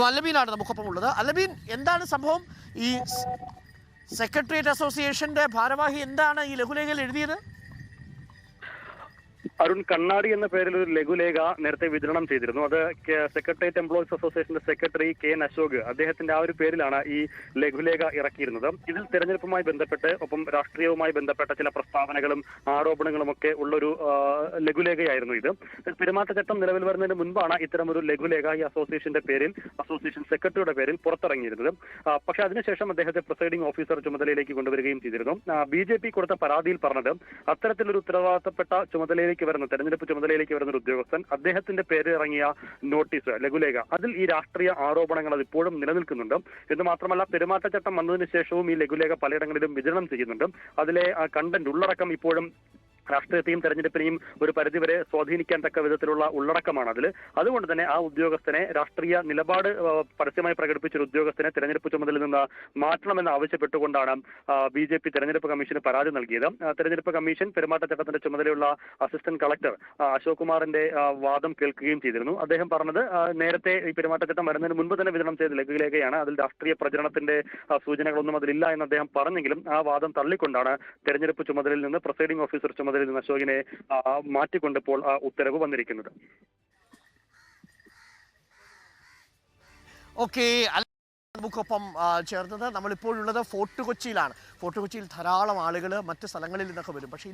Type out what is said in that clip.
അലബീനാണ് നമുക്കൊപ്പം ഉള്ളത്. അലബീൻ, എന്താണ് സംഭവം? ഈ സെക്രട്ടേറിയറ്റ് അസോസിയേഷന്റെ ഭാരവാഹി എന്താണ് ഈ ലഘുലേഖയിൽ എഴുതിയത്? അരുൺ, കണ്ണാടി എന്ന പേരിൽ ഒരു ലഘുലേഖ നേരത്തെ വിതരണം ചെയ്തിരുന്നു. അത് സെക്രട്ടേറിയറ്റ് എംപ്ലോയീസ് അസോസിയേഷന്റെ സെക്രട്ടറി KN അശോക്, അദ്ദേഹത്തിന്റെ ആ ഒരു പേരിലാണ് ഈ ലഘുലേഖ ഇറക്കിയിരുന്നത്. ഇതിൽ തെരഞ്ഞെടുപ്പുമായി ബന്ധപ്പെട്ട് ഒപ്പം രാഷ്ട്രീയവുമായി ബന്ധപ്പെട്ട ചില പ്രസ്താവനകളും ആരോപണങ്ങളും ഒക്കെ ഉള്ളൊരു ലഘുലേഖയായിരുന്നു ഇത്. പെരുമാറ്റച്ചട്ടം നിലവിൽ വരുന്നതിന് മുൻപാണ് ഇത്തരമൊരു ലഘുലേഖ ഈ അസോസിയേഷന്റെ പേരിൽ, അസോസിയേഷൻ സെക്രട്ടറിയുടെ പേരിൽ പുറത്തിറങ്ങിയിരുന്നത്. പക്ഷെ അതിനുശേഷം അദ്ദേഹത്തെ പ്രിസൈഡിംഗ് ഓഫീസർ ചുമതലയിലേക്ക് കൊണ്ടുവരികയും ചെയ്തിരുന്നു. BJP കൊടുത്ത പരാതിയിൽ പറഞ്ഞത് അത്തരത്തിലൊരു ഉത്തരവാദിത്തപ്പെട്ട ചുമതലയിലേക്ക് തെരഞ്ഞെടുപ്പ് ചുമതലയിലേക്ക് വരുന്ന ഒരു ഉദ്യോഗസ്ഥൻ, അദ്ദേഹത്തിന്റെ പേര് ഇറങ്ങിയ നോട്ടീസ്, ലഘുലേഖ, അതിൽ ഈ രാഷ്ട്രീയ ആരോപണങ്ങൾ അത് ഇപ്പോഴും നിലനിൽക്കുന്നുണ്ട് എന്ന് മാത്രമല്ല, പെരുമാറ്റച്ചട്ടം വന്നതിന് ശേഷവും ഈ ലഘുലേഖ പലയിടങ്ങളിലും വിതരണം ചെയ്യുന്നുണ്ട്. അതിലെ കണ്ടന്റ്, ഉള്ളടക്കം ഇപ്പോഴും രാഷ്ട്രീയത്തെയും തെരഞ്ഞെടുപ്പിനെയും ഒരു പരിധിവരെ സ്വാധീനിക്കാൻ തക്ക വിധത്തിലുള്ള ഉള്ളടക്കമാണ് അതിൽ. അതുകൊണ്ട് തന്നെ ആ ഉദ്യോഗസ്ഥനെ, രാഷ്ട്രീയ നിലപാട് പരസ്യമായി പ്രകടിപ്പിച്ച ഒരു ഉദ്യോഗസ്ഥനെ തെരഞ്ഞെടുപ്പ് ചുമതലയിൽ നിന്ന് മാറ്റണമെന്ന് ആവശ്യപ്പെട്ടുകൊണ്ടാണ് BJP തെരഞ്ഞെടുപ്പ് കമ്മീഷന് പരാതി നൽകിയത്. തെരഞ്ഞെടുപ്പ് കമ്മീഷൻ പെരുമാറ്റച്ചട്ടത്തിന്റെ ചുമതലയുള്ള അസിസ്റ്റന്റ് കളക്ടർ അശോക് കുമാറിന്റെ വാദം കേൾക്കുകയും ചെയ്തിരുന്നു. അദ്ദേഹം പറഞ്ഞത് നേരത്തെ ഈ പെരുമാറ്റച്ചട്ടം വരുന്നതിന് മുൻപ് തന്നെ വിതരണം ചെയ്ത ലഘുലേഖയാണ്, അതിൽ രാഷ്ട്രീയ പ്രചരണത്തിന്റെ സൂചനകളൊന്നും അതിലില്ല എന്ന് അദ്ദേഹം പറഞ്ഞെങ്കിലും ആ വാദം തള്ളിക്കൊണ്ടാണ് തെരഞ്ഞെടുപ്പ് ചുമതലയിൽ നിന്ന് പ്രിസൈഡിംഗ് ഓഫീസർ ചുമതലയിൽ നിന്ന് അശോകിനെ മാറ്റിക്കൊണ്ടിപ്പോൾ ഉത്തരവ് വന്നിരിക്കുന്നത്. ഓക്കെ, നമുക്കൊപ്പം ചേർന്നത്, നമ്മളിപ്പോഴുള്ളത് ഫോർട്ട് കൊച്ചിയിലാണ്. ഫോർട്ട് കൊച്ചിയിൽ ധാരാളം ആളുകൾ മറ്റ് സ്ഥലങ്ങളിൽ നിന്നൊക്കെ വരും. പക്ഷേ